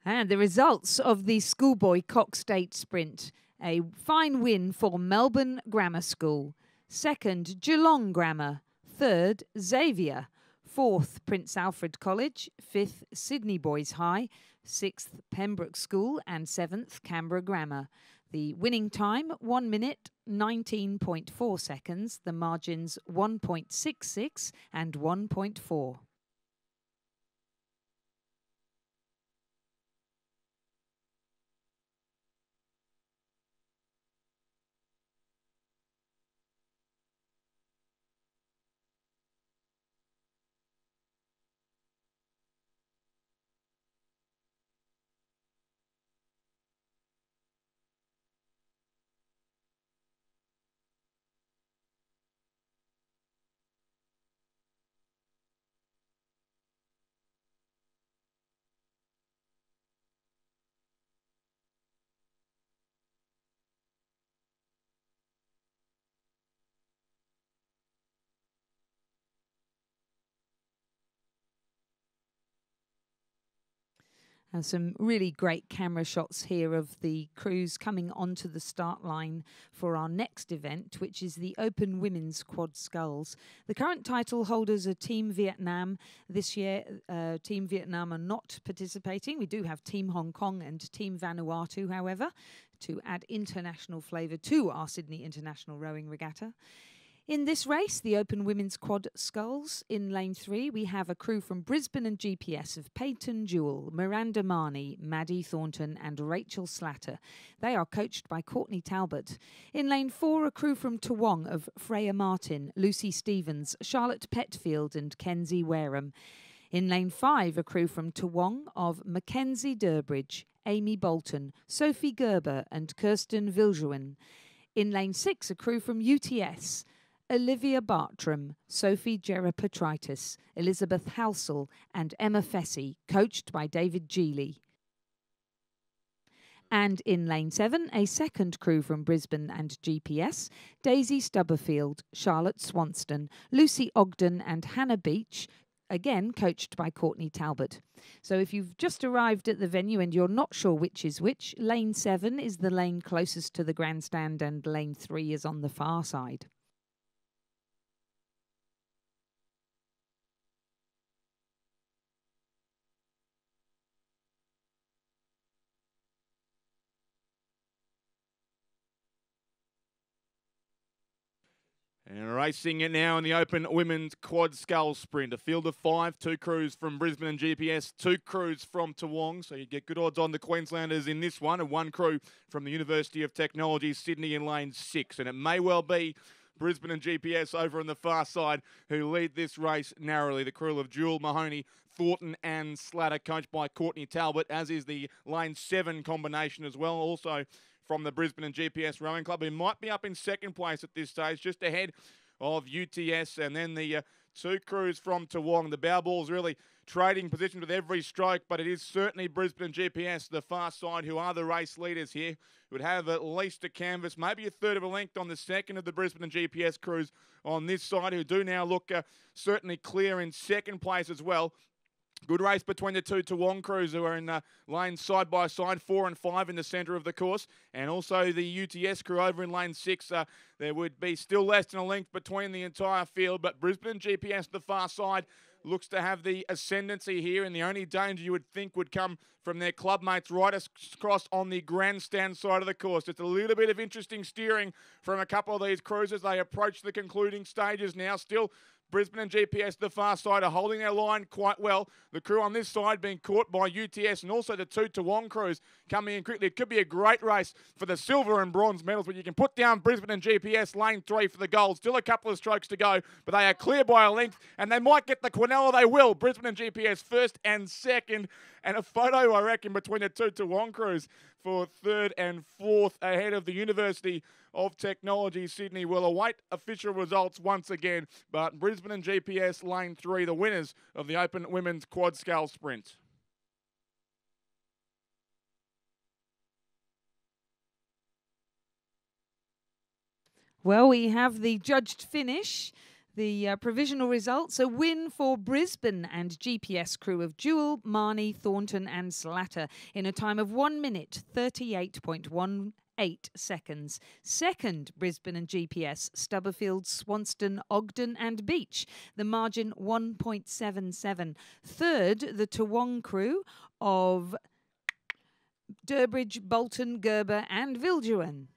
And the results of the Schoolboy Cox State Sprint. A fine win for Melbourne Grammar School. Second, Geelong Grammar. Third, Xavier. Fourth, Prince Alfred College. Fifth, Sydney Boys High. Sixth, Pembroke School. And seventh, Canberra Grammar. The winning time, 1 minute, 19.4 seconds. The margins, 1.66 and 1.4. Some really great camera shots here of the crews coming onto the start line for our next event, which is the Open Women's Quad Sculls. The current title holders are Team Vietnam. This year, Team Vietnam are not participating. We do have Team Hong Kong and Team Vanuatu, however, to add international flavour to our Sydney International Rowing Regatta. In this race, the Open Women's Quad Sculls, in lane 3, we have a crew from Brisbane and GPS of Peyton Jewell, Miranda Marnie, Maddie Thornton and Rachel Slatter. They are coached by Courtney Talbot. In lane 4, a crew from Toowong of Freya Martin, Lucy Stevens, Charlotte Petfield and Kenzie Wareham. In lane 5, a crew from Toowong of Mackenzie Durbridge, Amy Bolton, Sophie Gerber and Kirsten Viljoen. In lane 6, a crew from UTS, Olivia Bartram, Sophie Gerapatritis, Elizabeth Halsell and Emma Fessy, coached by David Geely. And in lane 7, a second crew from Brisbane and GPS, Daisy Stubberfield, Charlotte Swanston, Lucy Ogden and Hannah Beach, again coached by Courtney Talbot. So if you've just arrived at the venue and you're not sure which is which, lane 7 is the lane closest to the grandstand and lane 3 is on the far side. And racing it now in the Open Women's Quad Scull Sprint. A field of 5, 2 crews from Brisbane and GPS, 2 crews from Toowong. So you get good odds on the Queenslanders in this one. And 1 crew from the University of Technology, Sydney in lane 6. And it may well be Brisbane and GPS over on the far side who lead this race narrowly. The crew of Jewel, Mahoney, Thornton and Slatter, coached by Courtney Talbot, as is the lane 7 combination as well. Also from the Brisbane and GPS Rowing Club, who might be up in second place at this stage, just ahead of UTS. And then the 2 crews from Toowong. The bow balls really trading position with every stroke, but it is certainly Brisbane and GPS, the far side, who are the race leaders here. Would have at least a canvas, maybe a third of a length on the second of the Brisbane and GPS crews on this side, who do now look certainly clear in second place as well. Good race between the 2 Toowong crews who are in lanes side by side, 4 and 5 in the centre of the course. And also the UTS crew over in lane 6. There would be still less than a length between the entire field, but Brisbane and GPS, the far side, looks to have the ascendancy here, and the only danger you would think would come from their club mates right across on the grandstand side of the course. It's a little bit of interesting steering from a couple of these crews as they approach the concluding stages now. Still Brisbane and GPS, the far side, are holding their line quite well. The crew on this side being caught by UTS and also the two Toowong crews coming in quickly. It could be a great race for the silver and bronze medals, but you can put down Brisbane and GPS, lane 3 for the gold. Still a couple of strokes to go, but they are clear by a length, and they might get the Quinella. They will. Brisbane and GPS first and second, and a photo, I reckon, between the two Toowong crews for third and fourth ahead of the University of Technology Sydney. We'll await official results once again, but Brisbane and GPS lane 3, the winners of the Open Women's Quad Scale Sprint. Well, we have the judged finish. The provisional results: a win for Brisbane and GPS crew of Jewell, Marnie, Thornton and Slatter in a time of 1 minute 38.18 seconds. Second, Brisbane and GPS, Stubberfield, Swanston, Ogden and Beach. The margin 1.77. Third, the Toowong crew of Durbridge, Bolton, Gerber and Viljoen.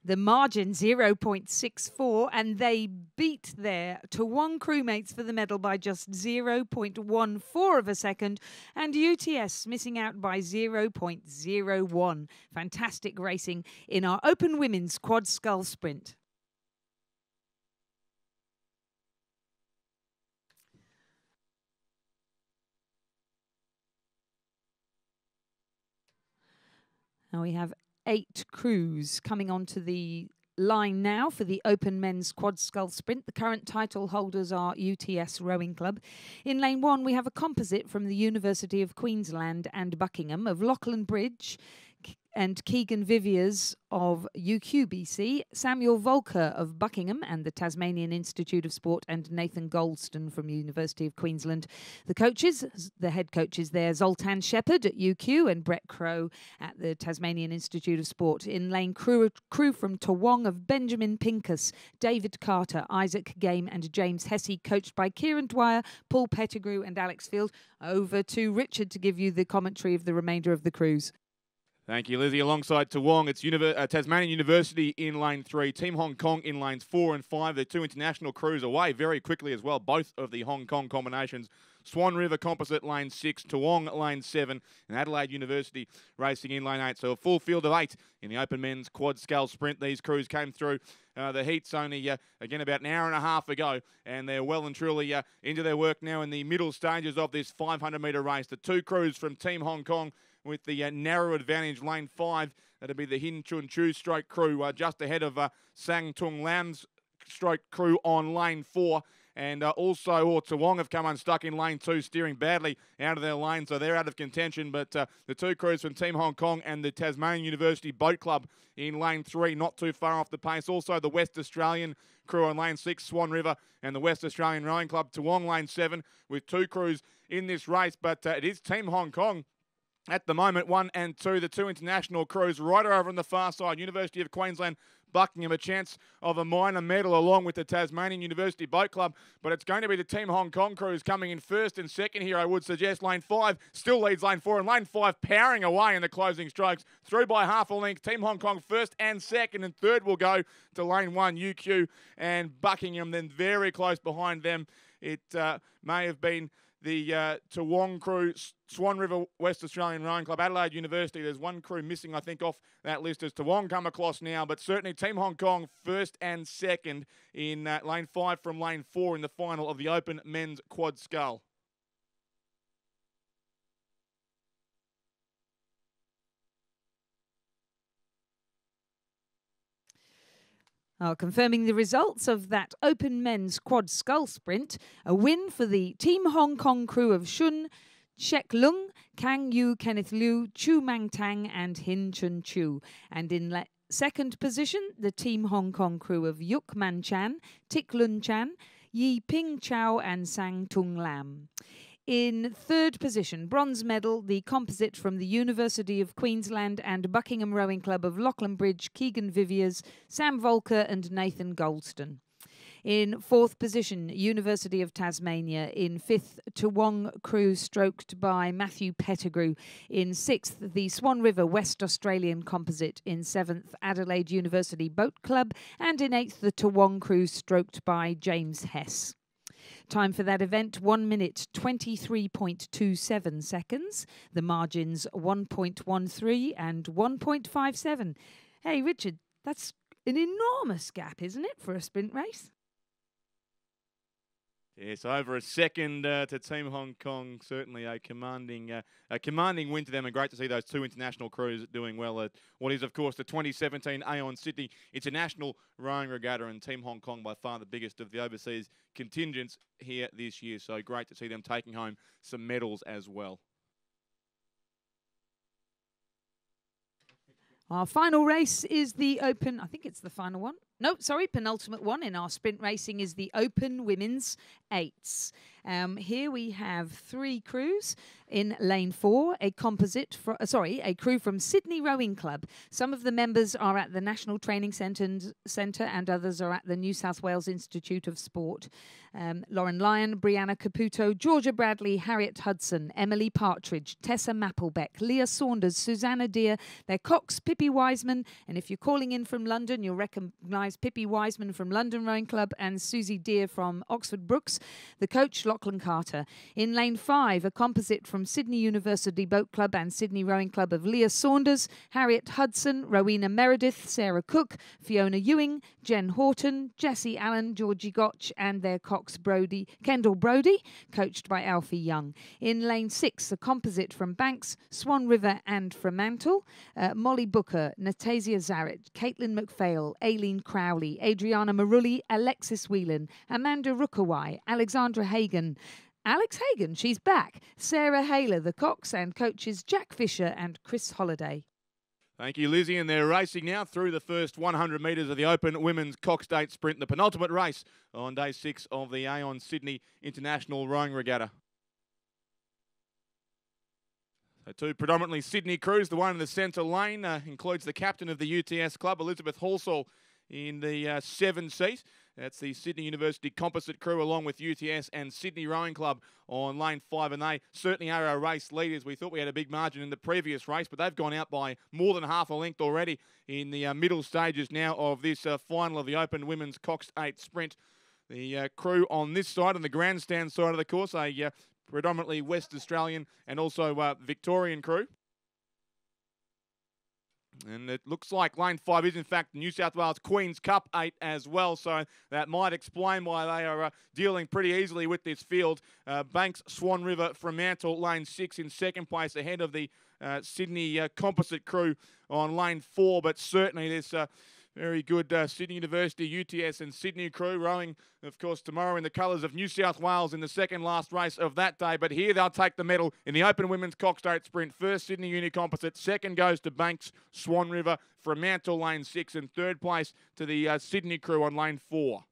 The margin 0.64, and they beat their Toowong crewmates for the medal by just 0.14 of a second, and UTS missing out by 0.01. Fantastic racing in our Open Women's Quad Scull Sprint. Now we have 8 crews coming onto the line now for the Open Men's Quad Scull Sprint. The current title holders are UTS Rowing Club. In lane 1, we have a composite from the University of Queensland and Buckingham of Lachlan Bridge and Keegan Viviers of UQBC, Samuel Volker of Buckingham and the Tasmanian Institute of Sport, and Nathan Goldston from University of Queensland. The coaches, the head coaches there, Zoltan Shepherd at UQ and Brett Crow at the Tasmanian Institute of Sport. In lane crew from Toowong of Benjamin Pincus, David Carter, Isaac Game and James Hesse, coached by Kieran Dwyer, Paul Pettigrew and Alex Field. Over to Richard to give you the commentary of the remainder of the crews. Thank you, Lizzie. Alongside Toowong, it's Tasmanian University in lane 3, Team Hong Kong in lanes 4 and 5. The two international crews away very quickly as well, both of the Hong Kong combinations. Swan River Composite lane 6, Toowong lane 7, and Adelaide University racing in lane 8. So a full field of 8 in the Open Men's Quad Scale Sprint. These crews came through the heats only, again, about an hour and a half ago, and they're well and truly into their work now in the middle stages of this 500-metre race. The two crews from Team Hong Kong with the narrow advantage, lane 5. That'll be the Hin Chun Chu stroke crew just ahead of Sang Tung Lam's stroke crew on lane 4. And also, Toowong have come unstuck in lane 2, steering badly out of their lane, so they're out of contention. But the two crews from Team Hong Kong and the Tasmanian University Boat Club in lane 3, not too far off the pace. Also, the West Australian crew on lane 6, Swan River, and the West Australian Rowing Club, Toowong lane 7, with two crews in this race. But it is Team Hong Kong at the moment, 1 and 2, the two international crews right over on the far side. University of Queensland, Buckingham, a chance of a minor medal along with the Tasmanian University Boat Club. But it's going to be the Team Hong Kong crews coming in first and second here, I would suggest. Lane 5 still leads lane 4, and lane 5 powering away in the closing strokes. Through by half a length, Team Hong Kong first and second, and third will go to lane 1, UQ and Buckingham. Then very close behind them, it may have been the Toowong crew, Swan River, West Australian Rowing Club, Adelaide University. There's one crew missing, I think, off that list as Toowong come across now. But certainly Team Hong Kong first and second in lane 5 from lane 4 in the final of the Open Men's Quad Scull. Confirming the results of that Open Men's Quad Scull Sprint, a win for the Team Hong Kong crew of Shun Shek Lung, Kang Yu, Kenneth Liu, Chu Mang Tang and Hin Chun Chu. And in second position, the Team Hong Kong crew of Yuk Man Chan, Tik Lun Chan, Yi Ping Chow and Sang Tung Lam. In third position, bronze medal, the composite from the University of Queensland and Buckingham Rowing Club of Lachlan Bridge, Keegan Viviers, Sam Volker and Nathan Goldston. In fourth position, University of Tasmania. In fifth, Toowong Crew, stroked by Matthew Pettigrew. In sixth, the Swan River West Australian Composite. In seventh, Adelaide University Boat Club. And in eighth, the Toowong Crew, stroked by James Hess. Time for that event, 1 minute 23.27 seconds. The margins 1.13 and 1.57. Hey, Richard, that's an enormous gap, isn't it, for a sprint race? Yes, over a second to Team Hong Kong. Certainly a commanding win to them, and great to see those two international crews doing well at what is, of course, the 2017 Aon Sydney International Rowing Regatta, and Team Hong Kong by far the biggest of the overseas contingents here this year. So great to see them taking home some medals as well. Our final race is the Open, I think it's the final one. No, sorry, penultimate one in our sprint racing is the Open Women's Eights. Here we have three crews. In lane 4, a crew from Sydney Rowing Club. Some of the members are at the National Training Centre and others are at the New South Wales Institute of Sport. Lauren Lyon, Brianna Caputo, Georgia Bradley, Harriet Hudson, Emily Partridge, Tessa Mapplebeck, Leah Saunders, Susanna Deer, their Cox, Pippi Wiseman, and if you're calling in from London, you'll recognise Pippi Wiseman from London Rowing Club and Susie Deer from Oxford Brooks, the coach Lachlan Carter. In lane 5, a composite from Sydney University Boat Club and Sydney Rowing Club of Leah Saunders, Harriet Hudson, Rowena Meredith, Sarah Cook, Fiona Ewing, Jen Horton, Jessie Allen, Georgie Gotch and their Cox Kendall Brody, coached by Alfie Young. In lane 6, a composite from Banks, Swan River and Fremantle, Molly Booker, Natasia Zaret, Caitlin McPhail, Aileen Crowley, Adriana Marulli, Alexis Whelan, Amanda Rookawai, Alexandra Hagan, Alex Hagan, she's back, Sarah Haler, the Cox, and coaches Jack Fisher and Chris Holliday. Thank you, Lizzie. And they're racing now through the first 100 metres of the Open Women's Cox Eight Sprint, the penultimate race on day 6 of the Aon Sydney International Rowing Regatta. So two predominantly Sydney crews. The one in the centre lane includes the captain of the UTS club, Elizabeth Halsall, in the 7 seat. That's the Sydney University Composite crew along with UTS and Sydney Rowing Club on lane 5, and they certainly are our race leaders. We thought we had a big margin in the previous race, but they've gone out by more than half a length already in the middle stages now of this final of the Open Women's Cox 8 Sprint. The crew on this side, on the grandstand side of the course, a predominantly West Australian and also Victorian crew. And it looks like lane 5 is, in fact, New South Wales Queen's Cup 8 as well. So that might explain why they are dealing pretty easily with this field. Banks, Swan River, Fremantle, lane 6 in second place ahead of the Sydney Composite crew on lane 4. But certainly this very good Sydney University, UTS and Sydney crew rowing, of course, tomorrow in the colours of New South Wales in the second last race of that day. But here they'll take the medal in the Open Women's Cox 8 Sprint. First, Sydney Uni Composite. Second goes to Banks, Swan River, Fremantle, lane 6. And third place to the Sydney crew on lane 4.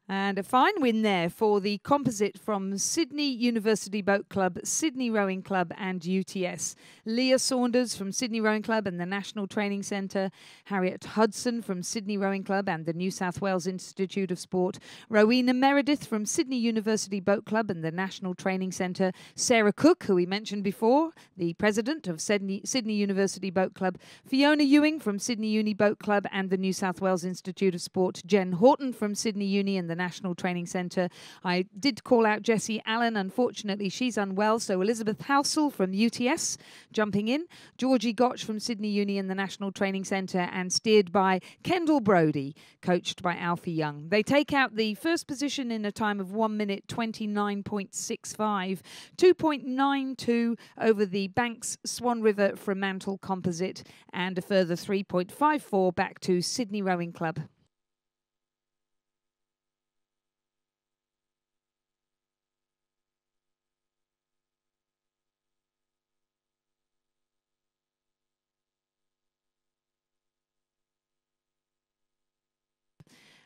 And a fine win there for the composite from Sydney University Boat Club, Sydney Rowing Club and UTS. Leah Saunders from Sydney Rowing Club and the National Training Centre. Harriet Hudson from Sydney Rowing Club and the New South Wales Institute of Sport. Rowena Meredith from Sydney University Boat Club and the National Training Centre. Sarah Cook, who we mentioned before, the president of Sydney University Boat Club. Fiona Ewing from Sydney Uni Boat Club and the New South Wales Institute of Sport. Jen Horton from Sydney Uni and the National Training Centre. I did call out Jessie Allen. Unfortunately, she's unwell. So Elizabeth Halsall from UTS jumping in. Georgie Gotch from Sydney Uni and the National Training Centre, and steered by Kendall Brody, coached by Alfie Young. They take out the first position in a time of 1 minute 29.65, 2.92 over the Banks, Swan River, Fremantle composite, and a further 3.54 back to Sydney Rowing Club.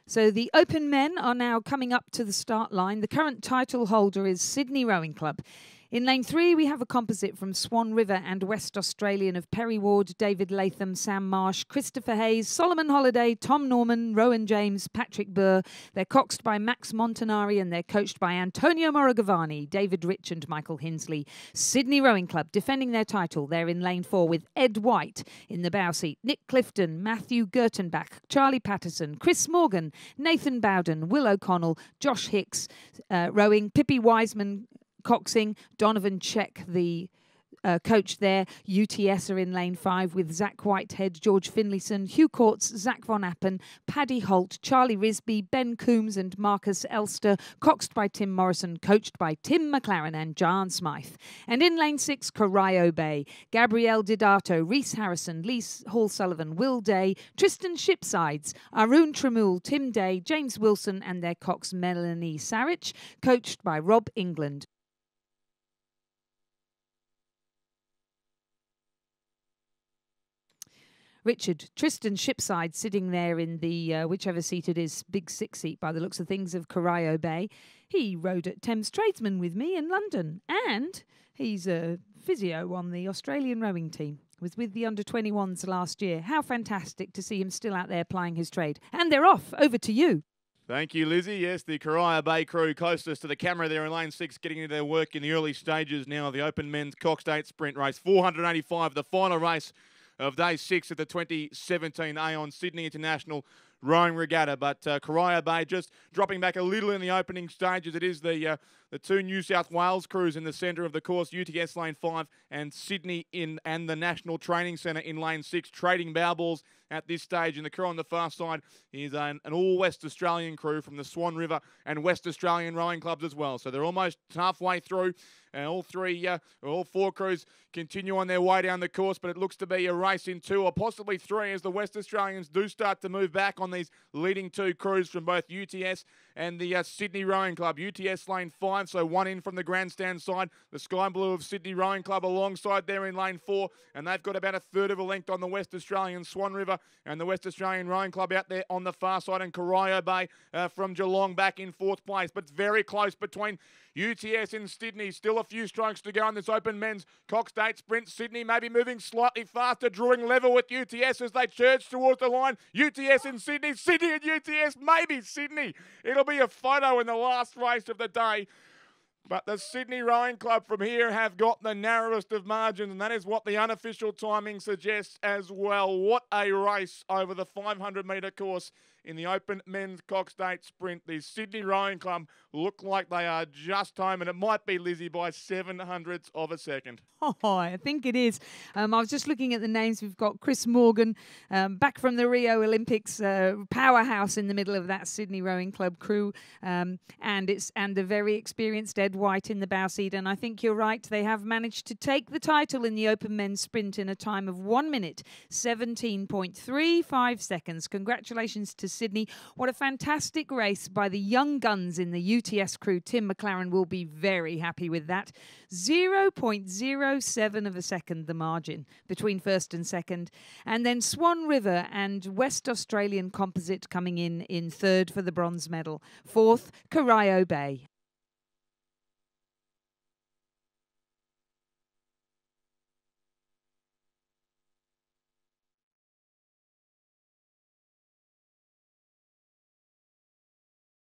So the Open men are now coming up to the start line. The current title holder is Sydney Rowing Club. In lane 3, we have a composite from Swan River and West Australian of Perry Ward, David Latham, Sam Marsh, Christopher Hayes, Solomon Holiday, Tom Norman, Rowan James, Patrick Burr. They're coxed by Max Montanari and they're coached by Antonio Moragavani, David Rich and Michael Hinsley. Sydney Rowing Club defending their title. They're in lane 4 with Ed White in the bow seat, Nick Clifton, Matthew Gertenbach, Charlie Patterson, Chris Morgan, Nathan Bowden, Will O'Connell, Josh Hicks rowing, Pippi Wiseman coxing, Donovan Check, the coach there. UTS are in lane 5 with Zach Whitehead, George Finlayson, Hugh Courts, Zach Von Appen, Paddy Holt, Charlie Risby, Ben Coombs and Marcus Elster, coxed by Tim Morrison, coached by Tim McLaren and Jan Smythe. And in lane 6, Corio Bay, Gabrielle Didato, Reese Harrison, Lee Hall Sullivan, Will Day, Tristan Shipsides, Arun Tremul, Tim Day, James Wilson and their cox Melanie Sarich, coached by Rob England. Richard, Tristan Shipside sitting there in the whichever seat it is, big 6 seat by the looks of things of Corio Bay. He rode at Thames Tradesman with me in London and he's a physio on the Australian rowing team. Was with the under-21s last year. How fantastic to see him still out there plying his trade. And they're off. Over to you. Thank you, Lizzie. Yes, the Corio Bay crew closest to the camera there in lane 6, getting into their work in the early stages now of the Open Men's Coxed 8 Sprint Race. 485, the final race of day 6 at the 2017 Aon Sydney International Rowing Regatta. But Corio Bay just dropping back a little in the opening stages. It is the two New South Wales crews in the centre of the course, UTS lane 5 and Sydney and the National Training Centre in lane 6, trading bow balls at this stage. And the crew on the far side is an all West Australian crew from the Swan River and West Australian rowing clubs as well. So they're almost halfway through. All four crews continue on their way down the course, but it looks to be a race in 2 or possibly 3 as the West Australians do start to move back on these leading 2 crews from both UTS and the Sydney Rowing Club. UTS lane 5, so 1 in from the grandstand side. The Sky Blue of Sydney Rowing Club alongside there in lane 4, and they've got about a third of a length on the West Australian Swan River and the West Australian Rowing Club out there on the far side, and Corio Bay from Geelong back in 4th place, but it's very close between UTS and Sydney. Still a few strokes to go on this Open Men's Coxed 8 Sprint. Sydney maybe moving slightly faster, drawing level with UTS as they surge towards the line. UTS and Sydney, Sydney and UTS, maybe Sydney. It'll be a photo in the last race of the day. But the Sydney Rowing Club from here have got the narrowest of margins, and that is what the unofficial timing suggests as well. What a race over the 500-metre course in the Open Men's Coxed 8 Sprint. The Sydney Rowing Club look like they are just home, and it might be, Lizzie, by 700ths of a second. Oh, I think it is. I was just looking at the names. We've got Chris Morgan, back from the Rio Olympics, powerhouse in the middle of that Sydney Rowing Club crew, and the very experienced Ed White in the bow seat. And I think you're right. They have managed to take the title in the Open Men's Sprint in a time of 1 minute, 17.35 seconds. Congratulations to Sydney. What a fantastic race by the young guns in the UTS crew. Tim McLaren will be very happy with that. 0.07 of a second the margin between first and second. And then Swan River and West Australian Composite coming in third for the bronze medal. Fourth, Corio Bay.